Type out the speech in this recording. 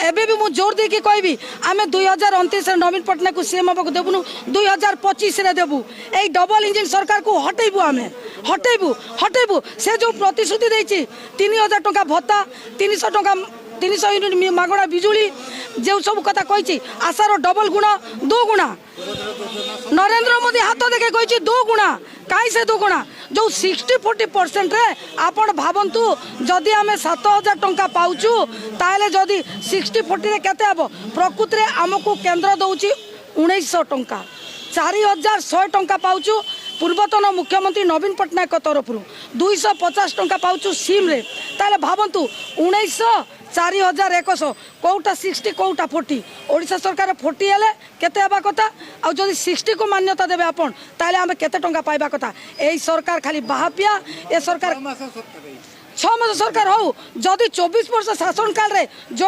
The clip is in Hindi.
एबे भी मु जोर दे के कहबी आमे 2029 नवीन पटनायक को सीएम को देबुनु 2025 रे देबु ए डबल इंजिन सरकार को हटेबु आमे हटेबु से जो प्रतिश्रुति देछि 3000 टका भत्ता 300 टका 300 यूनिट मागणा बिजुली जो सब कथा कही आशार डबल गुणा 2 गुणा नरेंद्र मोदी हाथ देखे कही 2 गुणा कहीं से 2 गुणा जो 60-40% रे आपण भावंतु जदि आम 7000 टंका पाउचु ताले जदि 60-40 रे केते हबो प्रकृत रे आमको केंद्र दउची 1900 टंका 4100 टंका पाउचु पूर्वतन मुख्यमंत्री नवीन पटनायक तरफ 250 टंका पाउचु सीम रे ताले भावंतु 1900 4100 कोटा 60 कोटा 40 ओडिशा सरकार 40 हेले केते हेबा कथा आ जदि 60 को मान्यता देबे आपण ताले आमे केते टंका पाइबा कथा एई सरकार खाली बाहापिया ए सरकार 6 मास सरकार हो जदि 24 वर्ष शासन काल रे जो